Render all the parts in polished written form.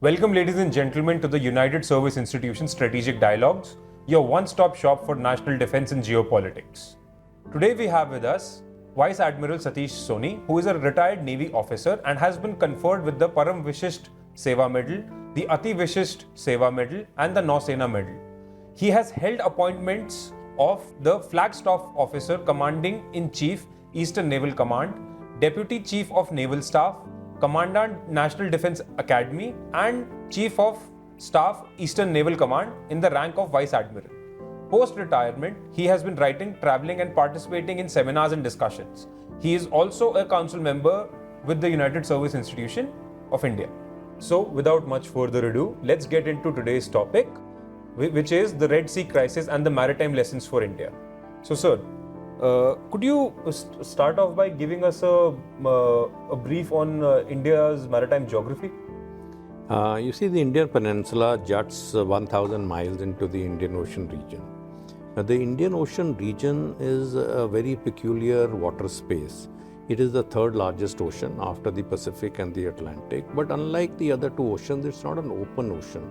Welcome, ladies and gentlemen, to the United Service Institution Strategic Dialogues, your one-stop shop for national defense and geopolitics. Today we have with us Vice Admiral Satish Soni, who is a retired Navy officer and has been conferred with the Param Vishisht Seva Medal, the Ati Vishisht Seva Medal and the Nausena Medal. He has held appointments of the Flag Staff Officer Commanding-in-Chief, Eastern Naval Command, Deputy Chief of Naval Staff, Commandant National Defense Academy and Chief of Staff Eastern Naval Command in the rank of Vice Admiral. Post-retirement, he has been writing, traveling and participating in seminars and discussions. He is also a council member with the United Service Institution of India. So without much further ado, let's get into today's topic, which is the Red Sea crisis and the maritime lessons for India. So sir, could you start off by giving us a brief on India's maritime geography? You see, the Indian Peninsula juts 1,000 miles into the Indian Ocean region. The Indian Ocean region is a very peculiar water space. It is the third largest ocean after the Pacific and the Atlantic, but unlike the other two oceans, it's not an open ocean.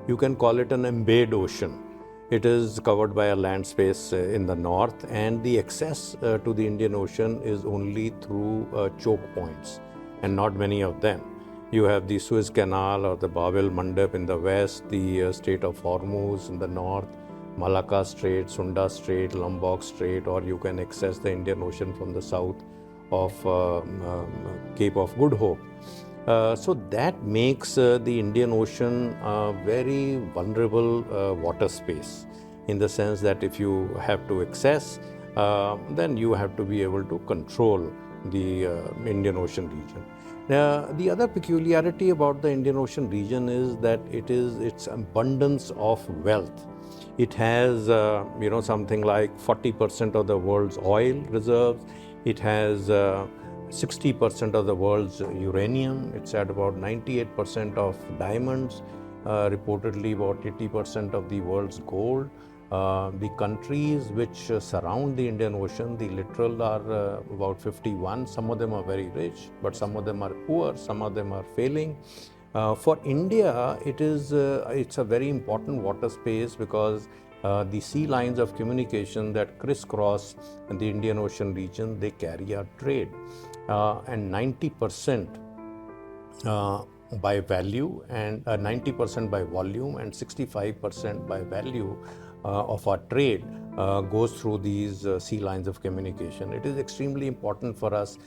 You can call it an embayed ocean. It is covered by a land space in the north, and the access to the Indian Ocean is only through choke points, and not many of them. You have the Suez Canal or the Bab-el-Mandeb in the west, the Strait of Hormuz in the north, Malacca Strait, Sunda Strait, Lombok Strait, or you can access the Indian Ocean from the south of Cape of Good Hope. So that makes the Indian Ocean a very vulnerable water space, in the sense that if you have to access, then you have to be able to control the Indian Ocean region. The other peculiarity about the Indian Ocean region is that its abundance of wealth. It has something like 40% of the world's oil reserves. It has 60% of the world's uranium. It's at about 98% of diamonds, reportedly about 80% of the world's gold. The countries which surround the Indian Ocean, the littoral, are about 51. Some of them are very rich, but some of them are poor, some of them are failing. For India, it's a very important water space because the sea lines of communication that crisscross the Indian Ocean region, they carry our trade. And 90% by value and 90% by volume and 65% by value of our trade goes through these sea lines of communication. It is extremely important for us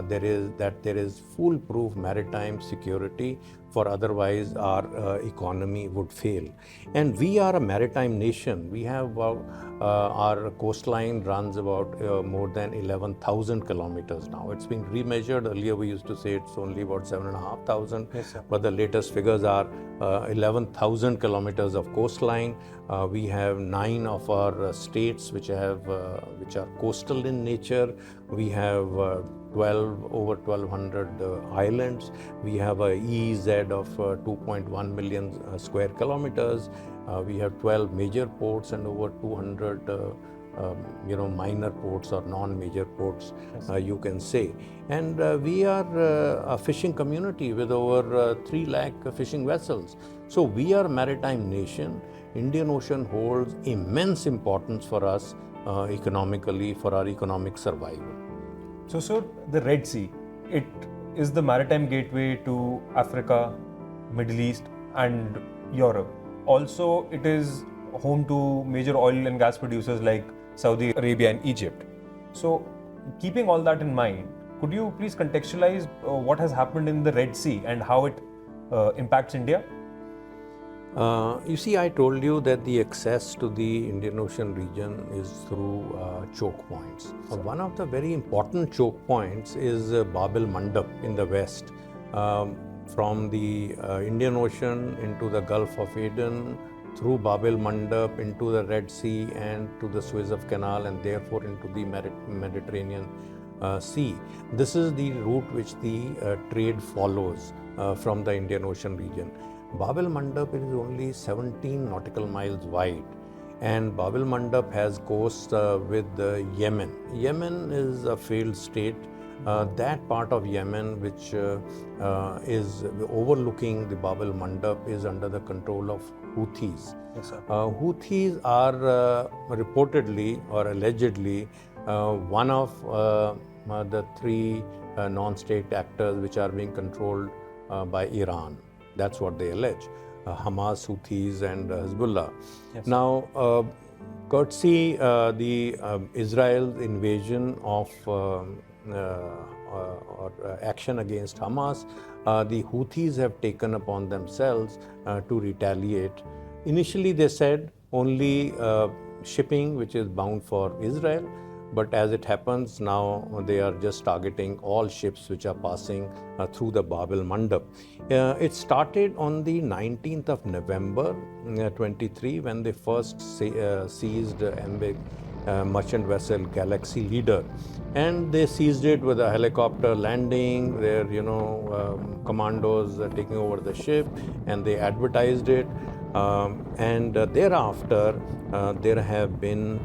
there is foolproof maritime security, for otherwise our economy would fail. And we are a maritime nation. We have our coastline runs about more than 11,000 kilometers now. It's been remeasured. Earlier we used to say it's only about 7,500, yes, but the latest figures are 11,000 kilometers of coastline. We have 9 of our states which are coastal in nature. We have over 1,200 islands. We have a EEZ of 2.1 million square kilometers. We have 12 major ports and over 200 minor ports or non-major ports, you can say. And we are a fishing community with over 3 lakh fishing vessels. So we are a maritime nation. Indian Ocean holds immense importance for us economically, for our economic survival. So sir, the Red Sea, it is the maritime gateway to Africa, Middle East and Europe. Also, it is home to major oil and gas producers like Saudi Arabia and Egypt. So, keeping all that in mind, could you please contextualize what has happened in the Red Sea and how it impacts India? You see, I told you that the access to the Indian Ocean region is through choke points. One of the very important choke points is Bab-el-Mandeb in the west. From the Indian Ocean into the Gulf of Aden, through Bab-el-Mandeb into the Red Sea and to the Suez Canal, and therefore into the Mediterranean Sea. This is the route which the trade follows from the Indian Ocean region. Bab-el-Mandeb is only 17 nautical miles wide, and Bab-el-Mandeb has coast with Yemen. Yemen is a failed state. That part of Yemen, which is overlooking the Bab-el-Mandeb, is under the control of Houthis. Yes, sir. Houthis are reportedly or allegedly one of the three non-state actors which are being controlled by Iran. That's what they allege. Hamas, Houthis, and Hezbollah. Yes. Now, courtesy the Israel's invasion of action against Hamas, the Houthis have taken upon themselves to retaliate. Initially, they said only shipping which is bound for Israel, but as it happens now, they are just targeting all ships which are passing through the Bab-el-Mandeb. It started on the 19th of November 23 when they first seized MV merchant vessel Galaxy Leader, and they seized it with a helicopter landing, their commandos taking over the ship, and they advertised it. And thereafter, there have been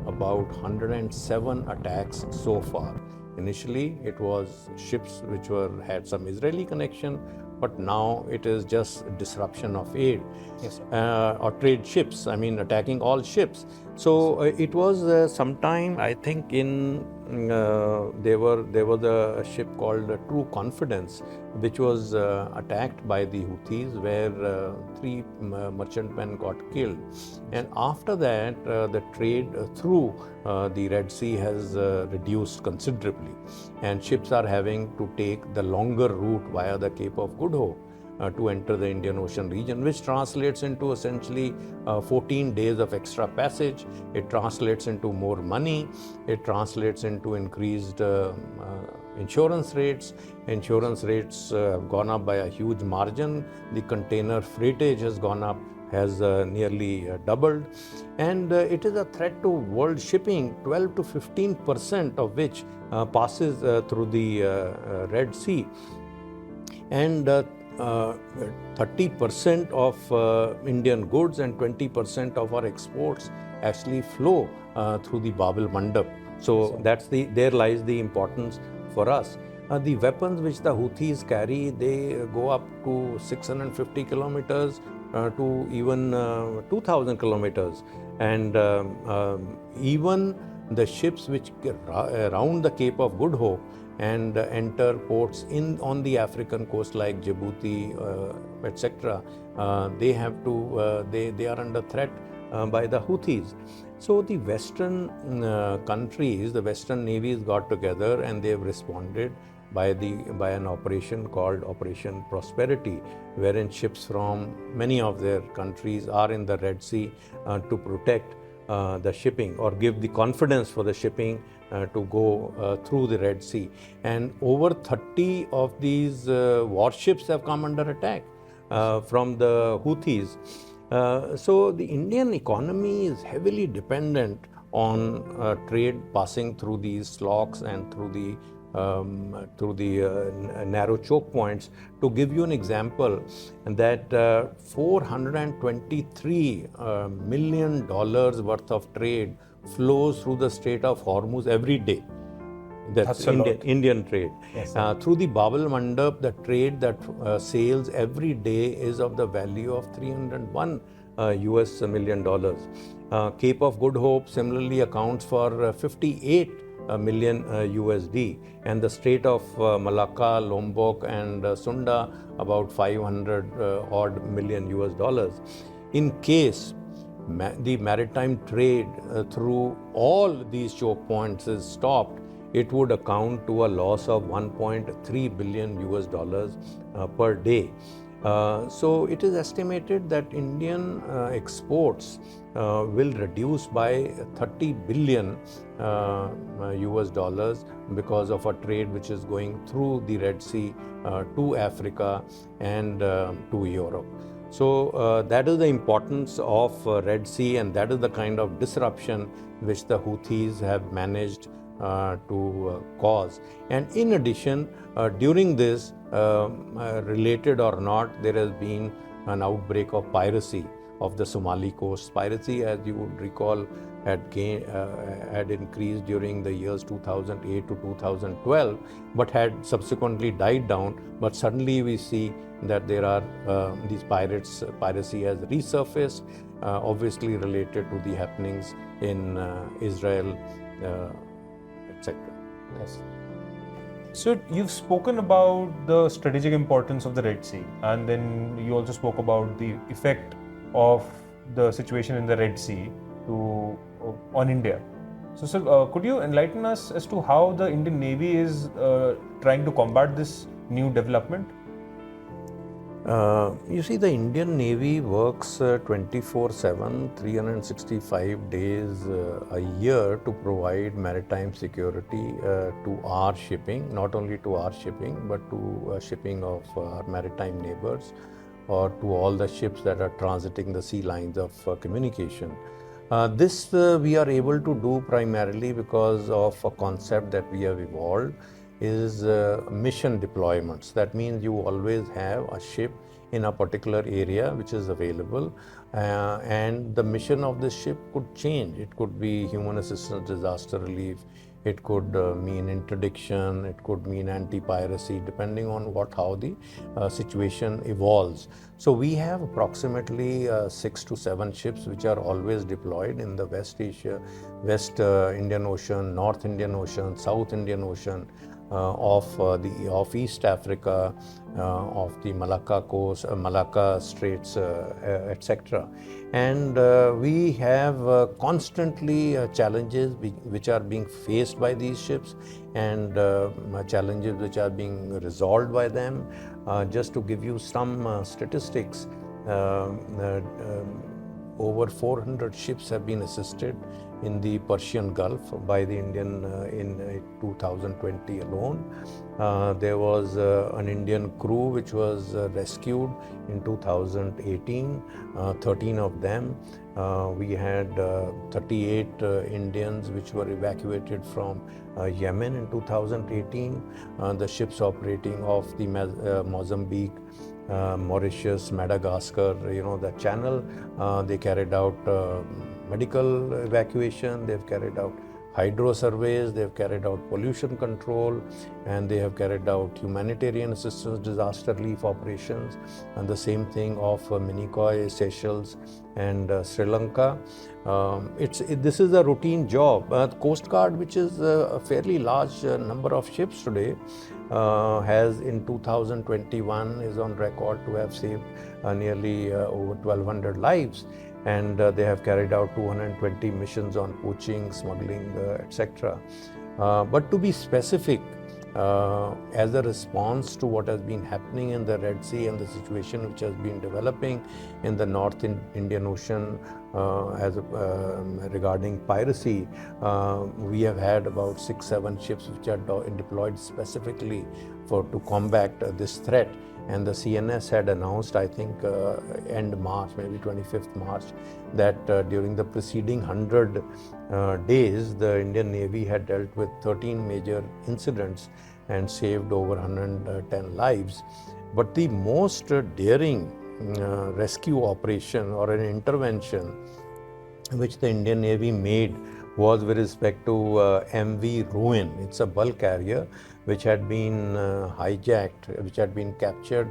about 107 attacks so far. Initially, it was ships which had some Israeli connection, but now it is just disruption of aid. Yes, sir. Or trade ships, attacking all ships. So it was sometime, I think there was a ship called True Confidence, which was attacked by the Houthis, where 3 merchantmen got killed. And after that, the trade through the Red Sea has reduced considerably, and ships are having to take the longer route via the Cape of Good Hope to enter the Indian Ocean region, which translates into essentially 14 days of extra passage. It translates into more money. It translates into increased insurance rates. Insurance rates have gone up by a huge margin. The container freightage has gone up, has nearly doubled. And it is a threat to world shipping, 12 to 15% of which passes through the Red Sea. And 30% of Indian goods and 20% of our exports actually flow through the Bab-el-Mandeb. So there lies the importance for us. The weapons which the Houthis carry, they go up to 650 kilometers to even 2,000 kilometers. And even the ships which round the Cape of Good Hope and enter ports on the African coast like Djibouti, etc., they are under threat by the Houthis. So the Western countries, the Western navies got together and they have responded by an operation called Operation Prosperity, wherein ships from many of their countries are in the Red Sea to protect the shipping or give the confidence for the shipping to go through the Red Sea. And over 30 of these warships have come under attack from the Houthis. So the Indian economy is heavily dependent on trade passing through these locks and through the narrow choke points. To give you an example, that $423 million worth of trade flows through the Strait of Hormuz every day. That's Indian trade. Yes, through the Bab-el-Mandeb, the trade that sails every day is of the value of $301 million. Cape of Good Hope similarly accounts for 58 million USD, and the Strait of Malacca, Lombok, and Sunda about 500 odd million US dollars. In case the maritime trade through all these choke points is stopped, it would account to a loss of 1.3 billion US dollars per day. So it is estimated that Indian exports will reduce by 30 billion US dollars because of a trade which is going through the Red Sea to Africa and to Europe. So that is the importance of Red Sea, and that is the kind of disruption which the Houthis have managed to cause. And in addition, during this, related or not, there has been an outbreak of piracy of the Somali coast. Piracy, as you would recall, had increased during the years 2008 to 2012, but had subsequently died down. But suddenly we see that there are these piracy has resurfaced, obviously related to the happenings in Israel, etc. Yes. So you've spoken about the strategic importance of the Red Sea, and then you also spoke about the effect of the situation in the Red Sea on India. So, sir, could you enlighten us as to how the Indian Navy is trying to combat this new development? You see, the Indian Navy works 24/7, 365 days a year to provide maritime security to our shipping, not only to our shipping, but to shipping of our maritime neighbors, or to all the ships that are transiting the sea lines of communication. This we are able to do primarily because of a concept that we have evolved, is mission deployments. That means you always have a ship in a particular area which is available, and the mission of this ship could change. It could be human assistance, disaster relief, it could mean interdiction, it could mean anti-piracy, depending on how the situation evolves. So we have approximately 6 to 7 ships which are always deployed in the West Indian Ocean, North Indian Ocean, South Indian Ocean, of East Africa, of the Malacca coast, Malacca Straits, etc. And we have constantly challenges which are being faced by these ships, and challenges which are being resolved by them. Just to give you some statistics, over 400 ships have been assisted in the Persian Gulf by the Indian in 2020 alone. There was an Indian crew which was rescued in 2018, 13 of them. We had 38 Indians which were evacuated from Yemen in 2018. The ships operating off the Mozambique, Mauritius, Madagascar, the channel, they carried out medical evacuation, they've carried out hydro surveys, they've carried out pollution control, and they have carried out humanitarian assistance, disaster relief operations, and the same thing of Minicoy, Seychelles, and Sri Lanka. This is a routine job. The Coast Guard, which is a fairly large number of ships today, has in 2021 is on record to have saved nearly over 1,200 lives. And they have carried out 220 missions on poaching, smuggling, etc. But to be specific, as a response to what has been happening in the Red Sea and the situation which has been developing in the North Indian Ocean regarding piracy, we have had about 6-7 ships which are deployed specifically to combat this threat. And the CNS had announced, I think, end March, maybe 25th March, that during the preceding 100 days, the Indian Navy had dealt with 13 major incidents and saved over 110 lives. But the most daring rescue operation or an intervention which the Indian Navy made was with respect to MV Ruin. It's a bulk carrier which had been hijacked, which had been captured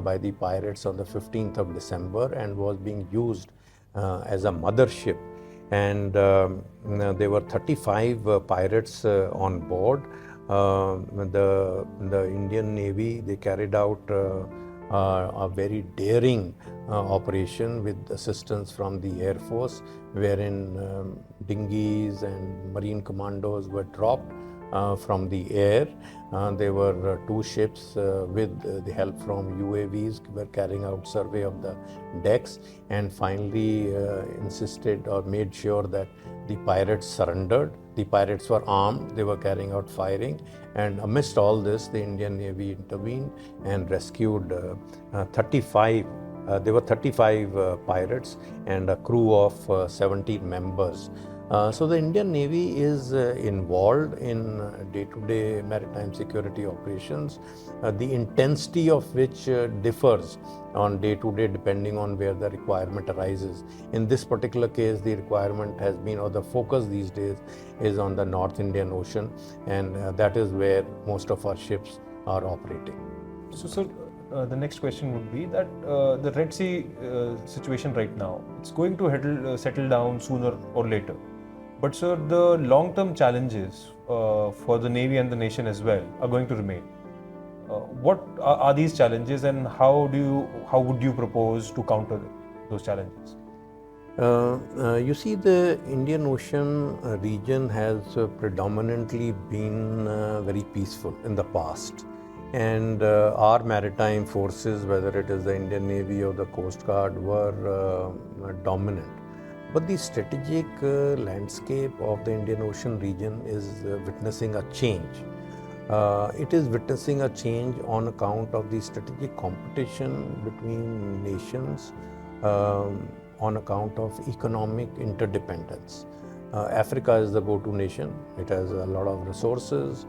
by the pirates on the 15th of December and was being used as a mothership. And there were 35 pirates on board. The Indian Navy, they carried out a very daring operation with assistance from the Air Force, wherein dinghies and marine commandos were dropped from the air. There were 2 ships with the help from UAVs were carrying out survey of the decks, and finally insisted or made sure that the pirates surrendered. The pirates were armed, they were carrying out firing, and amidst all this, the Indian Navy intervened and rescued 35. There were 35 pirates and a crew of 17 members. So the Indian Navy is involved in day-to-day maritime security operations, the intensity of which differs on day-to-day depending on where the requirement arises. In this particular case, the requirement has been, or the focus these days is on the North Indian Ocean, and that is where most of our ships are operating. So, sir, the next question would be that the Red Sea situation right now, it's going to settle down sooner or later. But, sir, the long-term challenges for the Navy and the nation as well are going to remain. What are these challenges, and how would you propose to counter those challenges? You see, the Indian Ocean region has predominantly been very peaceful in the past. And our maritime forces, whether it is the Indian Navy or the Coast Guard, were dominant. But the strategic landscape of the Indian Ocean region is witnessing a change. It is witnessing a change on account of the strategic competition between nations, on account of economic interdependence. Africa is the go-to nation. It has a lot of resources.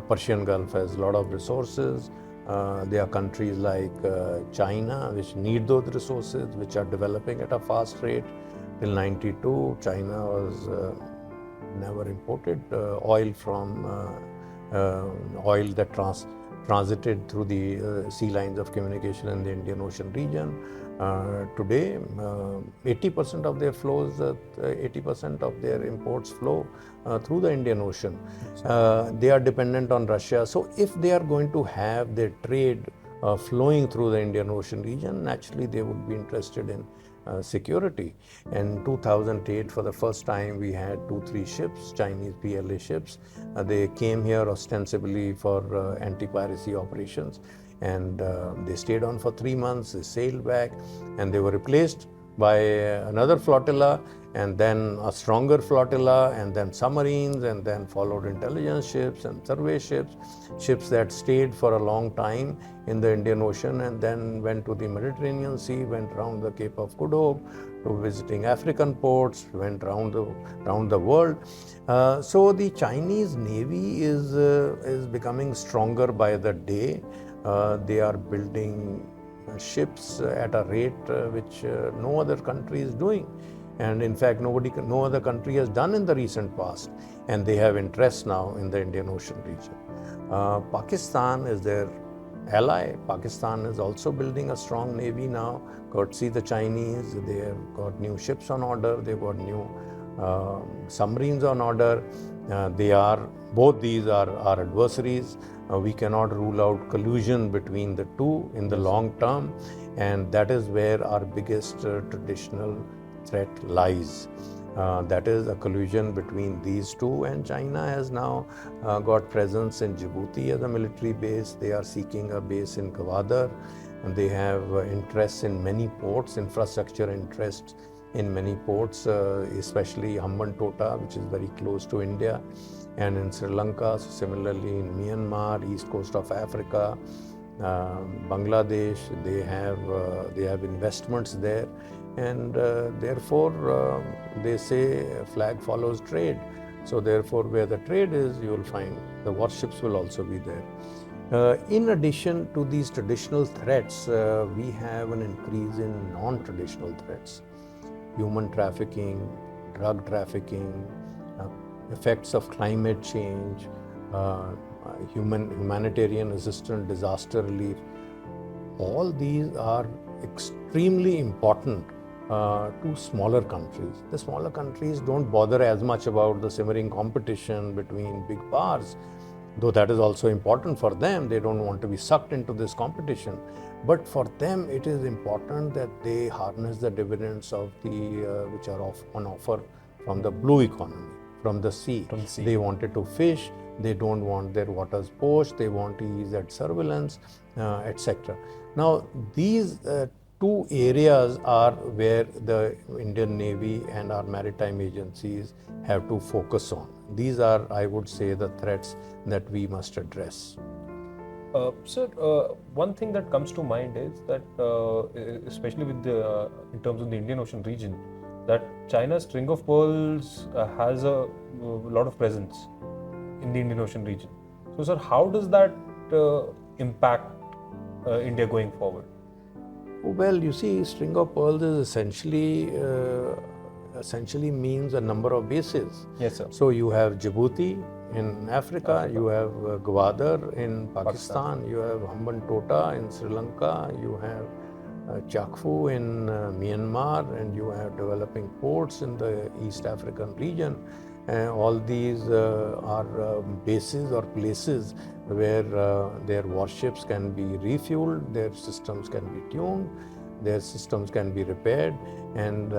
Persian Gulf has a lot of resources. There are countries like China which need those resources, which are developing at a fast rate. Till 92, China was never imported oil from oil that transited through the sea lines of communication in the Indian Ocean region. Today, 80% of their flows, 80% of their imports flow through the Indian Ocean. They are dependent on Russia. So if they are going to have their trade flowing through the Indian Ocean region, naturally they would be interested in security. In 2008, for the first time, we had 2-3 ships, Chinese PLA ships. They came here ostensibly for anti-piracy operations, and they stayed on for 3 months. They sailed back, and they were replaced by another flotilla, and then a stronger flotilla, and then submarines, and then followed intelligence ships and survey ships, ships that stayed for a long time in the Indian Ocean and then went to the Mediterranean Sea, went around the Cape of Good Hope, to visiting African ports, went around the world. So the Chinese Navy is becoming stronger by the day. They are building ships at a rate which no other country is doing. And in fact, no other country has done in the recent past. And they have interests now in the Indian Ocean region. Pakistan is their ally. Pakistan is also building a strong navy now, courtesy the Chinese. They have got new ships on order. They've got new submarines on order. Both these are our adversaries. We cannot rule out collusion between the two in the long term, and that is where our biggest traditional threat lies. That is a collusion between these two, and China has now got presence in Djibouti as a military base. They are seeking a base in Gwadar, and they have interests in many ports, infrastructure interests in many ports, especially Hambantota, which is very close to India, and in Sri Lanka, so similarly in Myanmar, east coast of Africa, Bangladesh, they have investments there, and therefore they say flag follows trade. So therefore, where the trade is, you will find the warships will also be there. In addition to these traditional threats, we have an increase in non-traditional threats: human trafficking, drug trafficking, effects of climate change, humanitarian assistance, disaster relief. All these are extremely important to smaller countries. The smaller countries don't bother as much about the simmering competition between big powers, though that is also important for them. They don't want to be sucked into this competition. But for them, it is important that they harness the dividends of which are on offer from the blue economy, from the sea. They wanted to fish. They don't want their waters poached. They want to use that surveillance, etc. Now, these two areas are where the Indian Navy and our maritime agencies have to focus on. These are, I would say, the threats that we must address. Sir, one thing that comes to mind is that, especially in terms of the Indian Ocean region, that China's string of pearls has a lot of presence in the Indian Ocean region. So, sir, how does that impact India going forward? Well, you see, string of pearls is essentially means a number of bases. Yes, sir. So you have Djibouti in Africa, you have Gwadar in Pakistan, you have Hambantota in Sri Lanka, you have Chakfu in Myanmar, and you have developing ports in the East African region. All these are bases or places where their warships can be refueled, their systems can be tuned, their systems can be repaired, and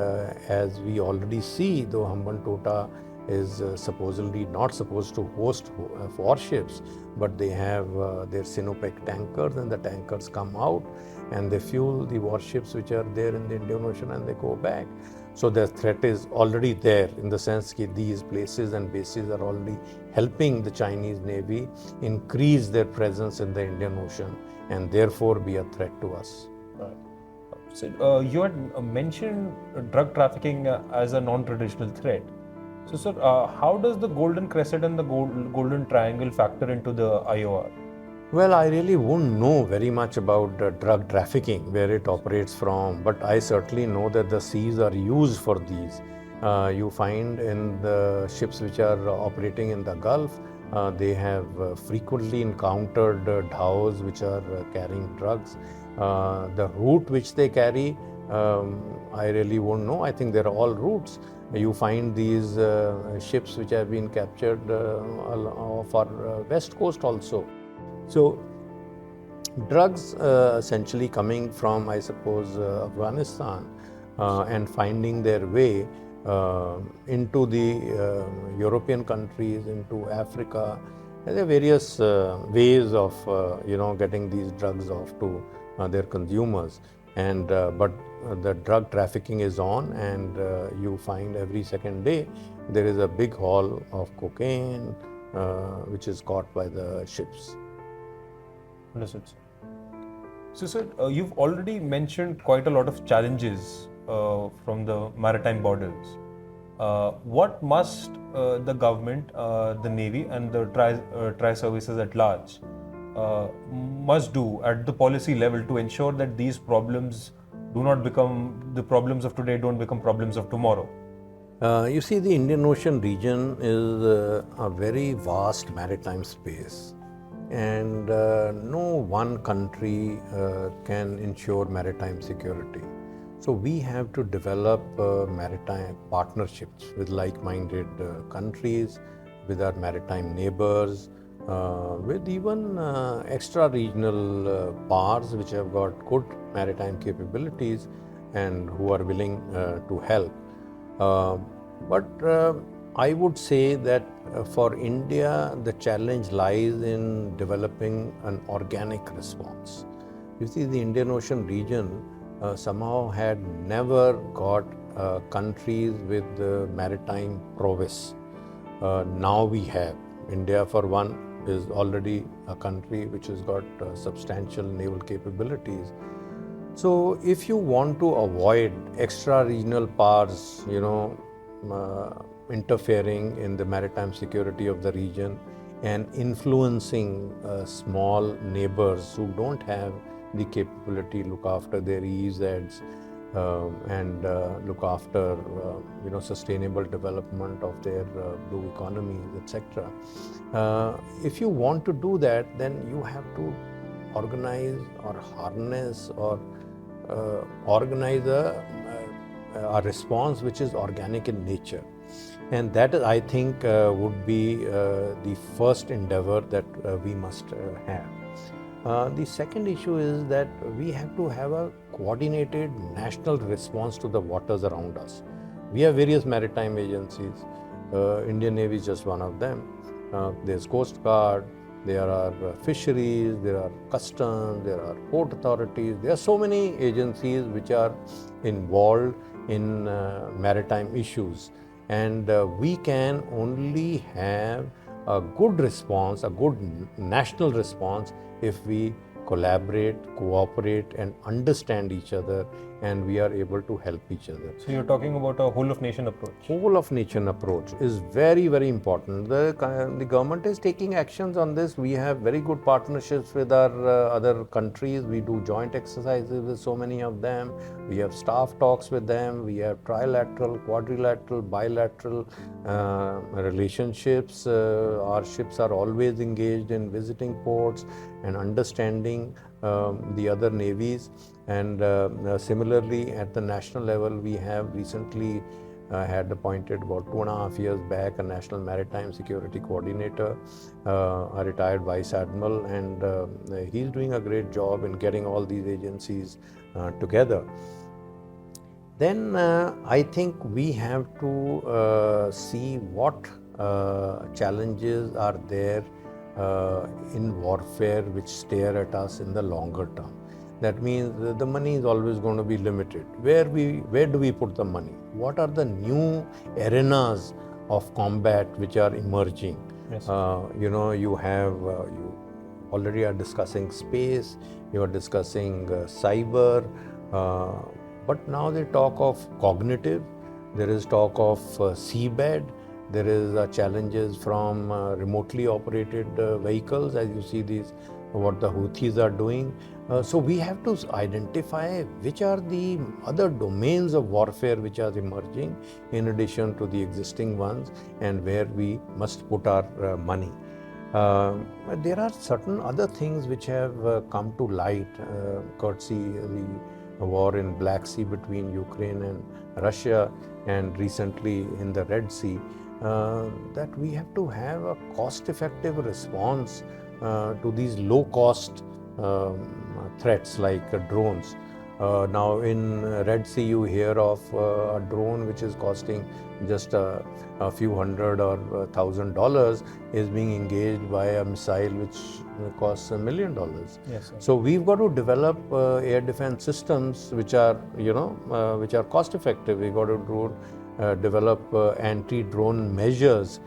as we already see, though Hambantota is supposedly not supposed to host warships, but they have their Sinopec tankers, and the tankers come out and they fuel the warships which are there in the Indian Ocean and they go back. So the threat is already there in the sense that these places and bases are already helping the Chinese Navy increase their presence in the Indian Ocean and therefore be a threat to us. Right. So, you had mentioned drug trafficking as a non-traditional threat. So, sir, how does the Golden Crescent and the Golden Triangle factor into the IOR? Well, I really wouldn't know very much about drug trafficking, where it operates from, but I certainly know that the seas are used for these. You find in the ships which are operating in the Gulf, they have frequently encountered dhows which are carrying drugs. The route which they carry, I really won't know. I think they're all routes. You find these ships which have been captured off our west coast also. So, drugs essentially coming from, I suppose, Afghanistan and finding their way into the European countries, into Africa. There are various ways of getting these drugs off to their consumers, and but the drug trafficking is on, and you find every second day there is a big haul of cocaine which is caught by the ships. Understood, sir. So, sir, you've already mentioned quite a lot of challenges from the maritime borders. What must the government, the Navy, and the tri-services at large must do at the policy level to ensure that these problems do not become the problems of today, don't become problems of tomorrow? You see, the Indian Ocean region is a very vast maritime space. And no one country can ensure maritime security. So we have to develop maritime partnerships with like-minded countries, with our maritime neighbors, with even extra-regional powers which have got good maritime capabilities and who are willing to help. But I would say that for India, the challenge lies in developing an organic response. You see, the Indian Ocean region somehow had never got countries with maritime prowess. Now we have. India, for one, is already a country which has got substantial naval capabilities. So if you want to avoid extra-regional powers, interfering in the maritime security of the region and influencing small neighbors who don't have the capability to look after their EEZs and look after sustainable development of their blue economies, etc. If you want to do that, then you have to organize or harness or organize a response which is organic in nature. And that, I think, would be the first endeavor that we must have. The second issue is that we have to have a coordinated national response to the waters around us. We have various maritime agencies. Indian Navy is just one of them. There's Coast Guard, there are fisheries, there are customs, there are port authorities. There are so many agencies which are involved in maritime issues. And we can only have a good response, a good national response, if we collaborate, cooperate, and understand each other, and we are able to help each other. So you're talking about a whole of nation approach. Whole of nation approach is very, very important. The government is taking actions on this. We have very good partnerships with our other countries. We do joint exercises with so many of them. We have staff talks with them. We have trilateral, quadrilateral, bilateral relationships. Our ships are always engaged in visiting ports and understanding the other navies. And similarly, at the national level, we have recently had appointed about 2.5 years back a National Maritime Security Coordinator, a retired Vice Admiral, and he's doing a great job in getting all these agencies together. Then I think we have to see what challenges are there in warfare which stare at us in the longer term. That means the money is always going to be limited. Where do we put the money? What are the new arenas of combat which are emerging? Yes. You already are discussing space, you are discussing cyber, but now they talk of cognitive, there is talk of seabed, there is challenges from remotely operated vehicles, as you see what the Houthis are doing. So we have to identify which are the other domains of warfare which are emerging in addition to the existing ones, and where we must put our money. There are certain other things which have come to light, courtesy the war in Black Sea between Ukraine and Russia, and recently in the Red Sea, that we have to have a cost-effective response to these low-cost threats like drones. Now in Red Sea you hear of a drone which is costing just a few $100 or $1,000 is being engaged by a missile which costs $1 million. Yes, sir. So we've got to develop air defense systems which are cost effective. We've got to develop anti-drone measures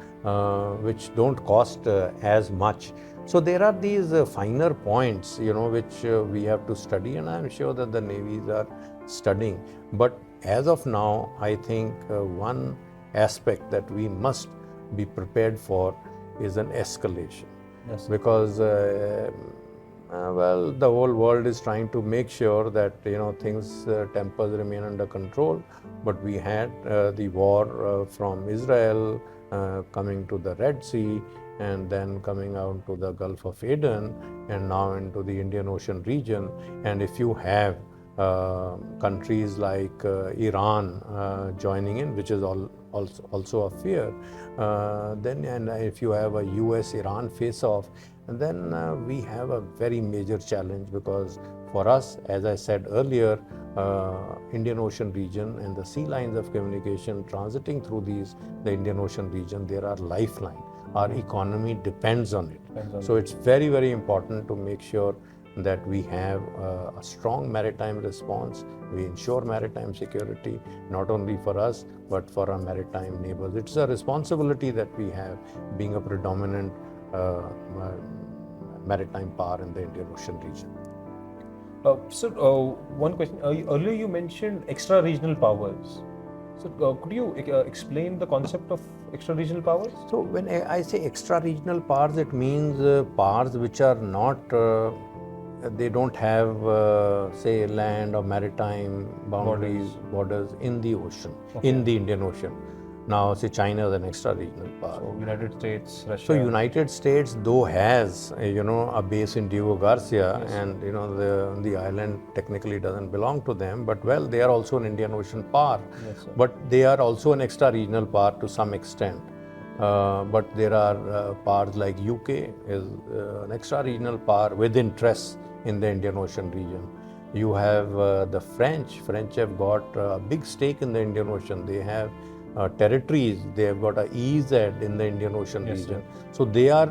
which don't cost as much. So there are these finer points, which we have to study, and I'm sure that the navies are studying. But as of now, I think one aspect that we must be prepared for is an escalation. Yes. Because the whole world is trying to make sure that things tempers remain under control. But we had the war from Israel coming to the Red Sea, and then coming out to the Gulf of Aden, and now into the Indian Ocean region. And if you have countries like Iran joining in, which is also a fear, and if you have a US-Iran face-off, then we have a very major challenge, because for us, as I said earlier, Indian Ocean region and the sea lines of communication transiting through the Indian Ocean region, they are lifeline. Our economy depends on it. So it's very, very important to make sure that we have a strong maritime response. We ensure maritime security, not only for us, but for our maritime neighbors. It's a responsibility that we have, being a predominant maritime power in the Indian Ocean region. One question. Earlier you mentioned extra-regional powers. So could you explain the concept of extra-regional powers? So when I say extra-regional powers, it means powers which are not, they don't have, say, land or maritime borders in the ocean, in the Indian Ocean. Now, say China is an extra-regional power. So United States, Russia. So United States, though, has a base in Diego Garcia, yes, and the island technically doesn't belong to them, but they are also an Indian Ocean power. Yes, sir. But they are also an extra-regional power to some extent. But there are powers like UK is an extra-regional power with interests in the Indian Ocean region. You have the French. French have got a big stake in the Indian Ocean. They have territories. They have got an EEZ in the Indian Ocean region. Sir. So they are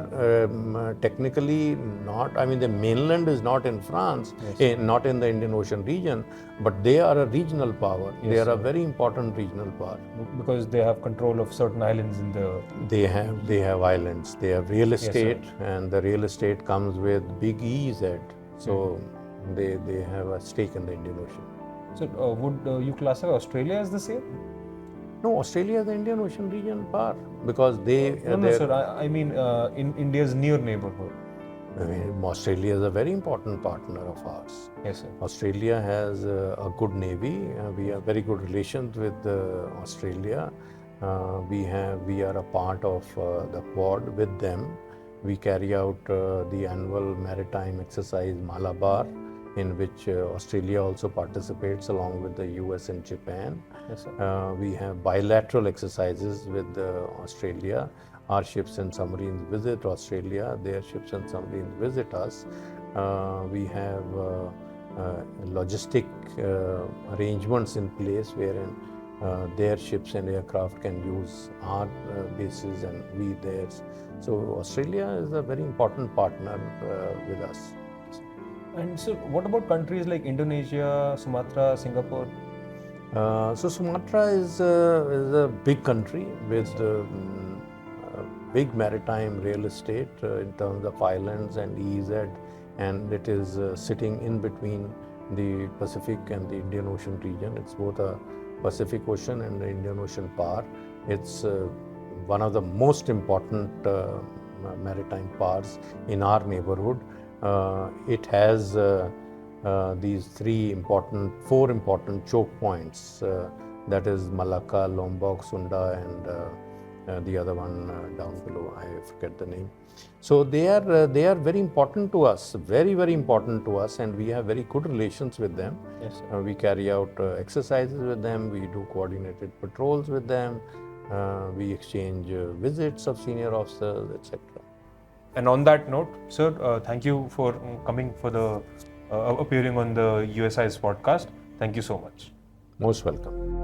technically not, the mainland is not in France, not in the Indian Ocean region, but they are a regional power. Yes, they are sir. a very important regional power. Because they have control of certain islands in the... They have islands. They have real estate, yes, and the real estate comes with big EEZ. So they have a stake in the Indian Ocean. So would you classify Australia as the same? No, Australia is the Indian Ocean region par because they. No, sir. I mean in India's near neighborhood. I mean, Australia is a very important partner of ours. Yes, sir. Australia has a good navy. We have very good relations with Australia. We are a part of the Quad with them. We carry out the annual maritime exercise Malabar, in which Australia also participates along with the US and Japan. Yes, sir. We have bilateral exercises with Australia. Our ships and submarines visit Australia, their ships and submarines visit us. We have logistic arrangements in place wherein their ships and aircraft can use our bases and we theirs. So Australia is a very important partner with us. And so, what about countries like Indonesia, Sumatra, Singapore? So Sumatra is a big country with big maritime real estate in terms of islands and EEZ, and it is sitting in between the Pacific and the Indian Ocean region. It's both a Pacific Ocean and the Indian Ocean par. It's one of the most important maritime pars in our neighborhood. It has these four important choke points, that is Malacca, Lombok, Sunda, and the other one down below, I forget the name. So they are very important to us, very, very important to us, and we have very good relations with them. Yes, sir. We carry out exercises with them, we do coordinated patrols with them, we exchange visits of senior officers, etc. And on that note, sir, thank you for coming for the appearing on the USI's podcast. Thank you so much. Most welcome.